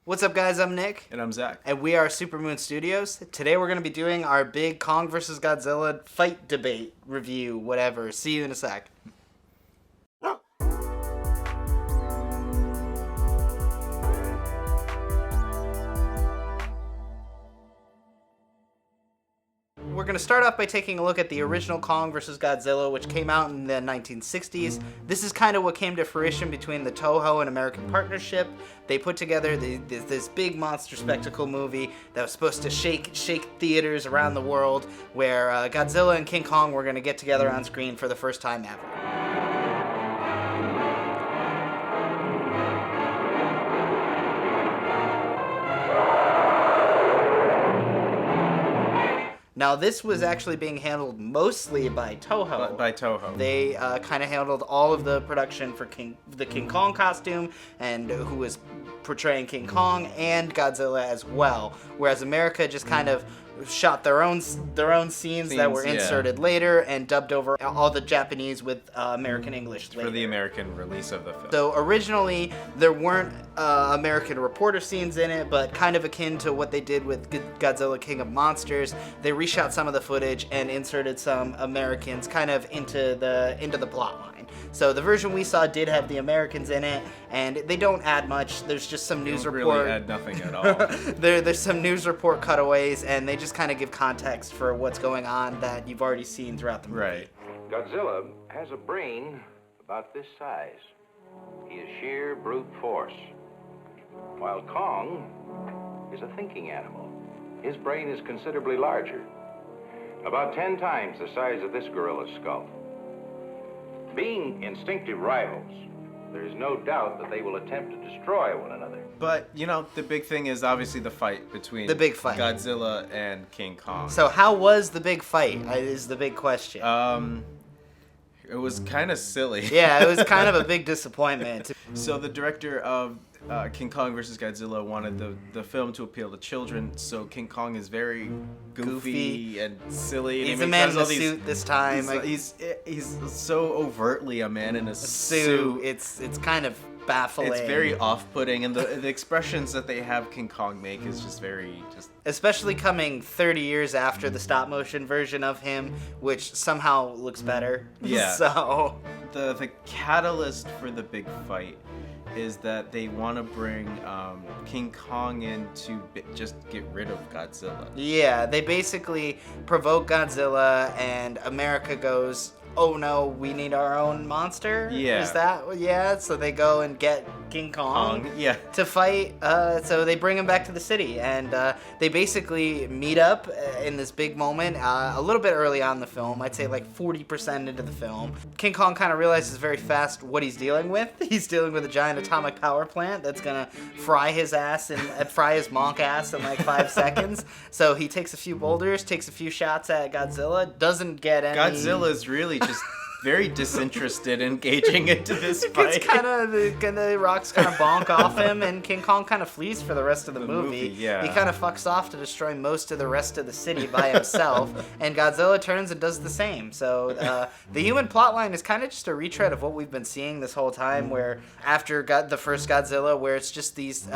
What's up, guys? I'm Nick. And I'm Zach. And we are Supermoon Studios. Today we're going to be doing our big Kong vs. Godzilla fight debate review, whatever. See you in a sec. We're going to start off by taking a look at the original Kong vs. Godzilla, which came out in the 1960s. This is kind of what came to fruition between the Toho and American partnership. They put together this big monster spectacle movie that was supposed to shake theaters around the world, where Godzilla and King Kong were going to get together on screen for the first time ever. Now, this was actually being handled mostly by Toho. By Toho. They kind of handled all of the production for the King Kong costume, and who was portraying King Kong, and Godzilla as well. Whereas America just kind of shot their own scenes that were inserted later and dubbed over all the Japanese with American English later. For the American release of the film. So originally there weren't American reporter scenes in it, but kind of akin to what they did with Godzilla King of Monsters, they reshot some of the footage and inserted some Americans kind of into the plot line. So the version we saw did have the Americans in it, and they don't add much. There's just some news report. Really add nothing at all. There's some news report cutaways, and they just kind of give context for what's going on that you've already seen throughout the movie. Right. Godzilla has a brain about this size. He is sheer brute force. While Kong is a thinking animal. His brain is considerably larger. About 10 times the size of this gorilla's skull. Being instinctive rivals, there is no doubt that they will attempt to destroy one another. But, you know, the big thing is obviously the fight between Godzilla and King Kong. So how was the big fight is the big question. It was kind of silly. Yeah, it was kind of a big disappointment. So the director of King Kong vs. Godzilla wanted the film to appeal to children, so King Kong is very goofy and silly. He's a man in a suit this time. He's so overtly a man in a suit. It's kind of baffling. It's very off-putting, and the expressions that they have King Kong make is just especially coming 30 years after the stop-motion version of him, which somehow looks better. Yeah. So the catalyst for the big fight is that they want to bring King Kong in to just get rid of Godzilla. Yeah, they basically provoke Godzilla, and America goes, oh no, we need our own monster? Yeah. Is that, yeah, so they go and get King Kong to fight, so they bring him back to the city, and they basically meet up in this big moment, a little bit early on in the film, I'd say like 40% into the film. King Kong kind of realizes very fast what he's dealing with. He's dealing with a giant atomic power plant that's gonna fry his ass and fry his monk ass in like 5 seconds. So he takes a few boulders, takes a few shots at Godzilla, doesn't get any. Godzilla's really just very disinterested in engaging into this fight. It's kind of the rocks kind of bonk off him, and King Kong kind of flees for the rest of the movie. Yeah. He kind of fucks off to destroy most of the rest of the city by himself, and Godzilla turns and does the same. So the human plotline is kind of just a retread of what we've been seeing this whole time, where after the first Godzilla, where it's just these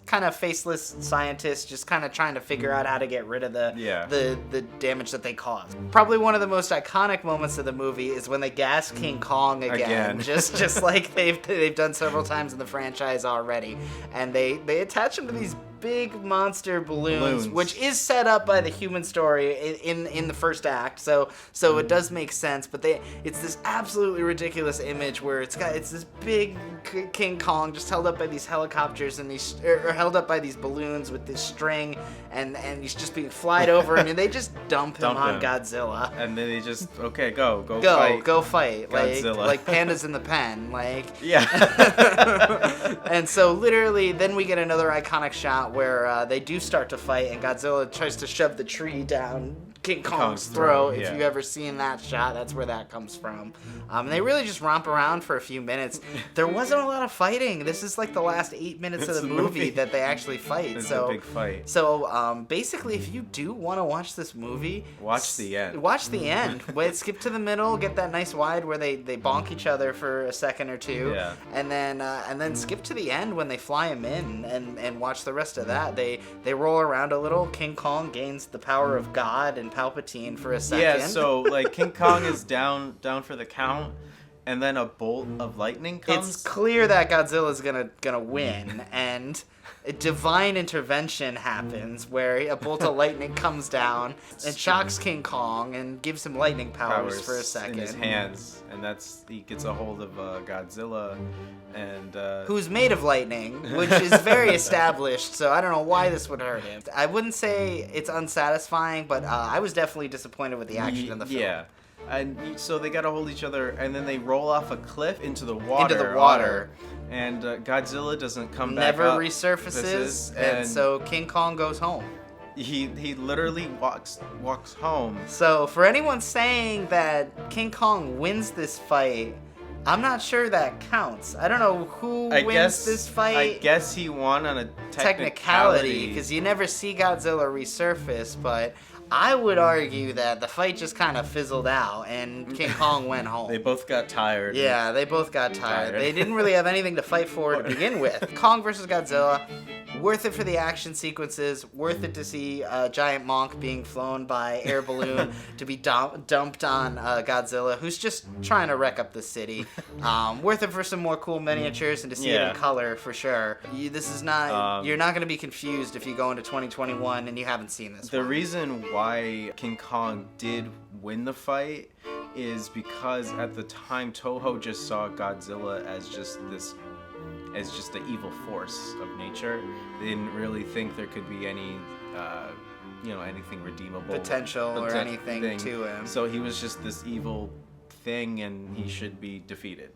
kind of faceless scientists just kind of trying to figure out how to get rid of the damage that they caused. Probably one of the most iconic moments of the movie is when they gas King Kong again. just like they've done several times in the franchise already, and they attach him to these big monster balloons, which is set up by the human story in the first act, so it does make sense, but it's this absolutely ridiculous image where it's this big King Kong just held up by these helicopters and or held up by these balloons with this string, and he's just being flied over, and they just dump him on Godzilla, and then they just go fight Godzilla. like pandas in the pen, yeah. And so literally then we get another iconic shot where they do start to fight, and Godzilla tries to shove the tree down King Kong's throat. If you've ever seen that shot, that's where that comes from. And they really just romp around for a few minutes. There wasn't a lot of fighting. This is like the last 8 minutes of the movie that they actually fight. It's a big fight. So basically, if you do want to watch this movie, watch the end. Watch the end. Wait, skip to the middle, get that nice wide where they bonk each other for a second or two, and then skip to the end when they fly him in and watch the rest of that. They roll around a little. King Kong gains the power of God and Palpatine for a second. Yeah, so like King Kong is down for the count, and then a bolt of lightning comes. It's clear that Godzilla's gonna win, and a divine intervention happens where a bolt of lightning comes down and shocks King Kong and gives him lightning powers for a second. In his hands, and he gets a hold of Godzilla, and who's made of lightning, which is very established. So I don't know why this would hurt him. I wouldn't say it's unsatisfying, but I was definitely disappointed with the action in the film. Yeah. And so they gotta hold each other, and then they roll off a cliff into the water. And Godzilla doesn't come back up. Never resurfaces, and so King Kong goes home. He literally walks home. So for anyone saying that King Kong wins this fight, I'm not sure that counts. I don't know who wins this fight. I guess he won on a technicality, because you never see Godzilla resurface, but I would argue that the fight just kind of fizzled out and King Kong went home. They both got tired. Yeah, they both got tired. They didn't really have anything to fight for to begin with. Kong versus Godzilla, worth it for the action sequences, worth it to see a giant monk being flown by air balloon to be dumped on Godzilla, who's just trying to wreck up the city. Worth it for some more cool miniatures and to see it in color for sure. You're not going to be confused if you go into 2021 and you haven't seen this The one. reason why King Kong did win the fight is because at the time Toho just saw Godzilla as just the evil force of nature. They didn't really think there could be any anything redeemable potential or anything to him. So he was just this evil thing, and he should be defeated.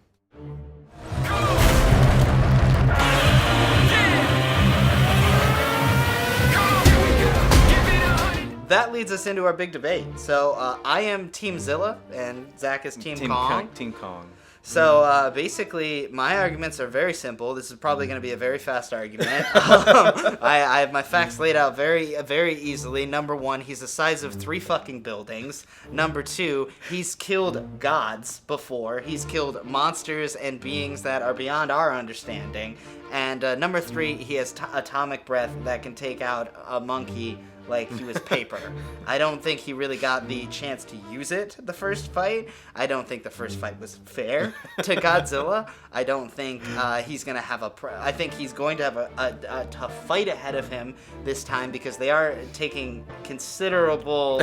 That leads us into our big debate. So I am Team Zilla, and Zach is Team Kong. Team Kong. So basically, my arguments are very simple. This is probably going to be a very fast argument. I have my facts laid out very, very easily. Number one, he's the size of 3 fucking buildings. Number 2, he's killed gods before. He's killed monsters and beings that are beyond our understanding. And number 3, he has atomic breath that can take out a monkey like he was paper. I don't think he really got the chance to use it the first fight. I don't think the first fight was fair to Godzilla. I don't think he's going to have I think he's going to have a tough fight ahead of him this time, because they are taking considerable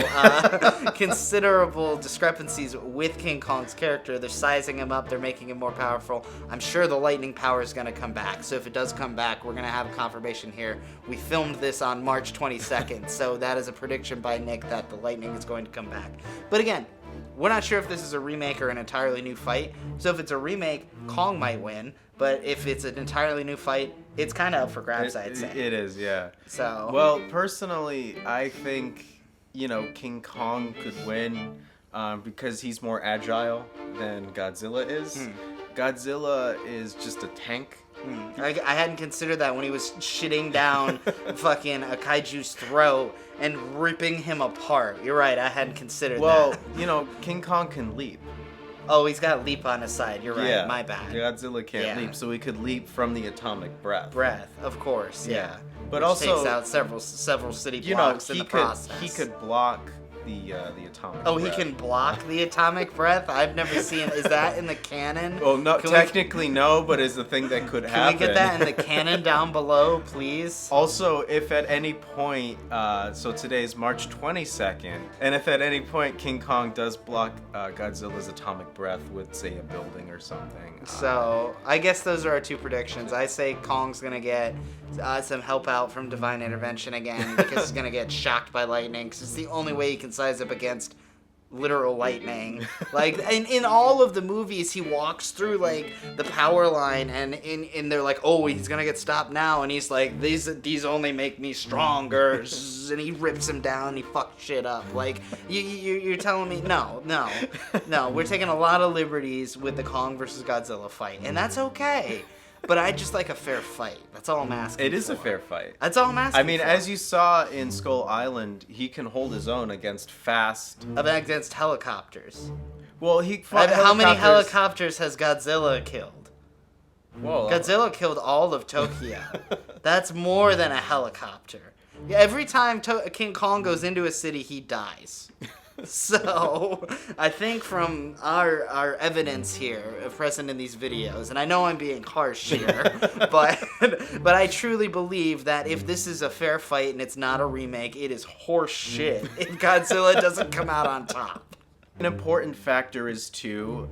discrepancies with King Kong's character. They're sizing him up. They're making him more powerful. I'm sure the lightning power is going to come back. So if it does come back, we're going to have a confirmation here. We filmed this on March 22nd. So that is a prediction by Nick that the lightning is going to come back. But again, we're not sure if this is a remake or an entirely new fight. So if it's a remake, Kong might win. But if it's an entirely new fight, it's kind of up for grabs, I'd say. It is, yeah. So. Well, personally, I think, King Kong could win because he's more agile than Godzilla is. Godzilla is just a tank. I hadn't considered that when he was shitting down fucking a kaiju's throat and ripping him apart. You're right, I hadn't considered that. Well, King Kong can leap. Oh, he's got leap on his side. You're right, my bad. Godzilla can't leap, so he could leap from the atomic breath. Breath, of course, yeah. But which also takes out several city blocks in the process. He could block the atomic breath. He can block the atomic breath? I've never seen. Is that in the canon? Well, no, technically no, but it's the thing that could happen. Can we get that in the canon down below, please? Also, if at any point, so today's March 22nd, and if at any point King Kong does block Godzilla's atomic breath with, say, a building or something. So, I guess those are our 2 predictions. I say Kong's gonna get some help out from divine intervention again, because he's gonna get shocked by lightning, because it's the only way he can size up against literal lightning. Like, in all of the movies, he walks through, like, the power line, and they're like, oh, he's gonna get stopped now, and he's like, these only make me stronger, and he rips him down, and he fucks shit up. Like, you're telling me, no, we're taking a lot of liberties with the Kong versus Godzilla fight, and that's okay. But I just like a fair fight. That's all I'm asking. It is for. a fair fight. That's all I'm asking. I mean, for. as you saw in Skull Island, he can hold his own against fast. Against helicopters. Well, he fought How many helicopters has Godzilla killed? Whoa. Godzilla killed all of Tokyo. That's more than a helicopter. Every time King Kong goes into a city, he dies. So, I think from our evidence here present in these videos, and I know I'm being harsh here, but I truly believe that if this is a fair fight and it's not a remake, it is horse shit if Godzilla doesn't come out on top. An important factor is too,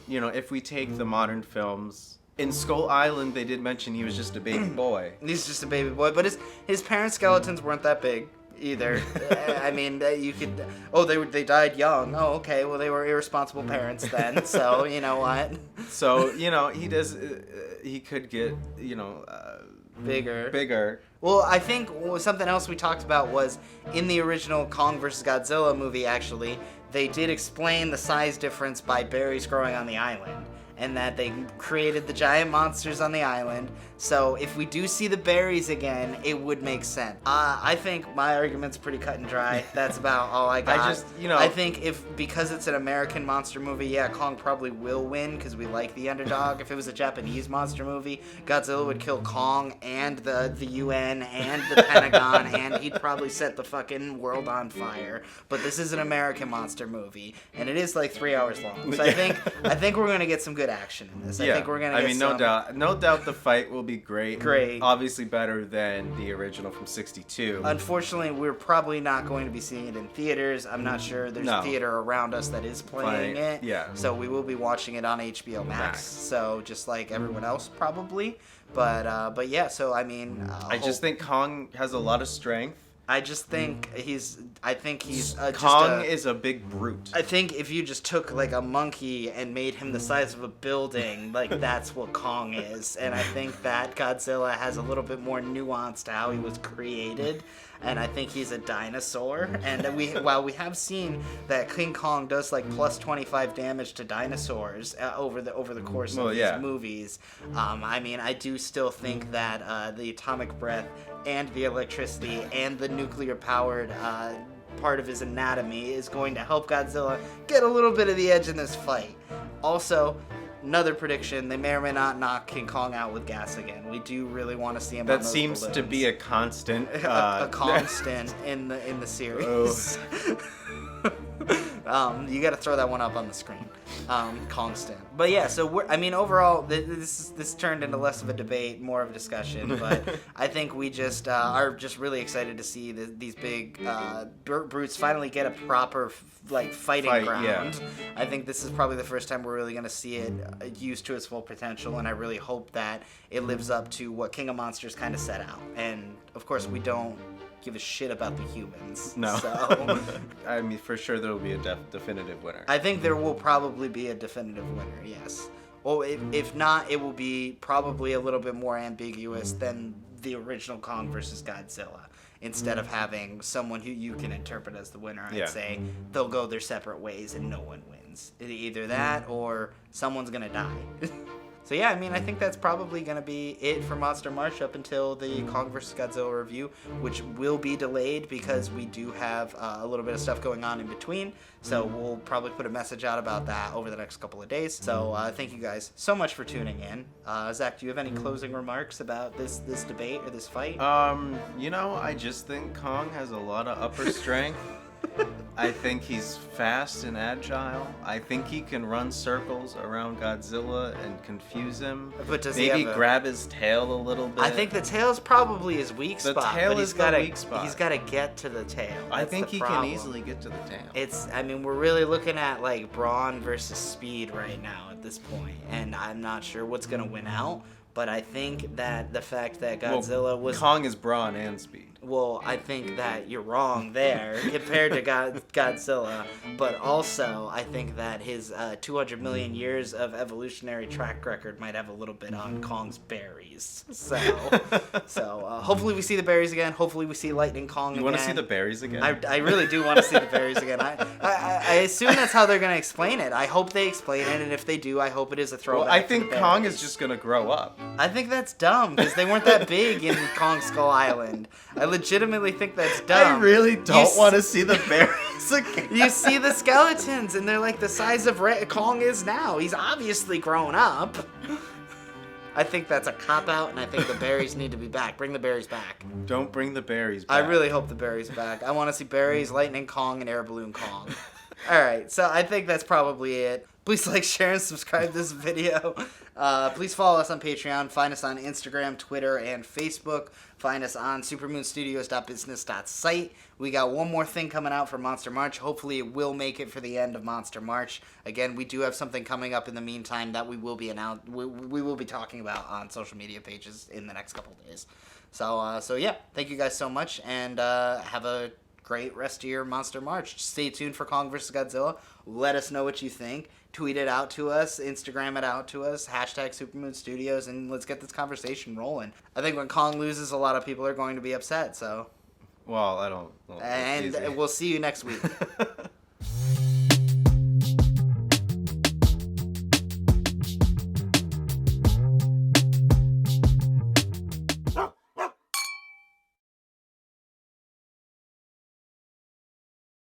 if we take the modern films. In Skull Island, they did mention he was just a baby boy. He's just a baby boy, but his parents' skeletons weren't that big either. I mean, you could. Oh, they died young. Oh, okay. Well, they were irresponsible parents then. So you know what? So he does. He could get bigger. Well, I think something else we talked about was in the original Kong vs. Godzilla movie. Actually, they did explain the size difference by berries growing on the island, and that they created the giant monsters on the island. So if we do see the berries again, it would make sense. I think my argument's pretty cut and dry. That's about all I got. I think because it's an American monster movie, yeah, Kong probably will win because we like the underdog. If it was a Japanese monster movie, Godzilla would kill Kong and the UN and the Pentagon, and he'd probably set the fucking world on fire. But this is an American monster movie, and it is like 3 hours long. So I think we're gonna get some good action in this. I think we're gonna get no doubt the fight will be great. Great. Obviously better than the original from '62. Unfortunately, we're probably not going to be seeing it in theaters. I'm not sure there's a theater around us that is playing it. Yeah. So we will be watching it on HBO Max. So just like everyone else probably. But yeah, so I mean, I just think Kong has a lot of strength. I just think he's Kong is a big brute. I think if you just took like a monkey and made him the size of a building, like that's what Kong is. And I think that Godzilla has a little bit more nuance to how he was created. And I think he's a dinosaur. And while we have seen that King Kong does like plus 25 damage to dinosaurs over the course of these movies, I mean, I do still think that the atomic breath and the electricity and the nuclear powered part of his anatomy is going to help Godzilla get a little bit of the edge in this fight. Also, another prediction, they may or may not knock King Kong out with gas again. We do really want to see him on that those seems balloons. to be a constant. A constant in the series. You got to throw that one up on the screen. Constant. But yeah, so overall, this turned into less of a debate, more of a discussion. But I think we just are just really excited to see these big brutes finally get a proper fighting ground. Yeah. I think this is probably the first time we're really going to see it used to its full potential, and I really hope that it lives up to what King of Monsters kind of set out. And of course, we don't give a shit about the humans. No. So, I mean, for sure there will be a definitive winner. I think there will probably be a definitive winner, yes. Or if not, it will be probably a little bit more ambiguous than the original Kong versus Godzilla. Instead of having someone who you can interpret as the winner, I'd say they'll go their separate ways and no one wins. Either that or someone's going to die. So yeah, I mean, I think that's probably going to be it for Monster March up until the Kong vs. Godzilla review, which will be delayed because we do have a little bit of stuff going on in between. So we'll probably put a message out about that over the next couple of days. So thank you guys so much for tuning in. Zach, do you have any closing remarks about this debate or this fight? I just think Kong has a lot of upper strength. I think he's fast and agile. I think he can run circles around Godzilla and confuse him. But does maybe grab his tail a little bit? I think the tail's probably his weak spot. The tail is the weak spot. He's got to get to the tail. I think he can easily get to the tail. We're really looking at like brawn versus speed right now at this point, and I'm not sure what's going to win out. but I think that the fact that Godzilla was... Kong is brawn and speed. Well, I think that you're wrong there compared to Godzilla, but also I think that his 200 million years of evolutionary track record might have a little bit on Kong's berries. So hopefully we see the berries again. Hopefully we see Lightning Kong again. You want to see the berries again? I really do want to see the berries again. I assume that's how they're going to explain it. I hope they explain it, and if they do, I hope it is a throwback. Well, I think Kong is just going to grow up. I think that's dumb, because they weren't that big in Kong Skull Island. I legitimately think that's dumb. I really don't want to see the berries again. You see the skeletons, and they're like the size of Kong is now. He's obviously grown up. I think that's a cop-out, and I think the berries need to be back. Bring the berries back. Don't bring the berries back. I really hope the berries back. I want to see berries, Lightning Kong, and Air Balloon Kong. All right, so I think that's probably it. Please like, share, and subscribe this video. Please follow us on Patreon. Find us on Instagram, Twitter, and Facebook. Find us on supermoonstudios.business.site. We got one more thing coming out for Monster March. Hopefully it will make it for the end of Monster March. Again, we do have something coming up in the meantime that we will be we will be talking about on social media pages in the next couple of days. So yeah, thank you guys so much, and have a great rest of your Monster March. Stay tuned for Kong vs. Godzilla. Let us know what you think. Tweet it out to us. Instagram it out to us. Hashtag Supermoon Studios, and let's get this conversation rolling. I think when Kong loses, a lot of people are going to be upset. So, well, I don't. Well, and we'll see you next week.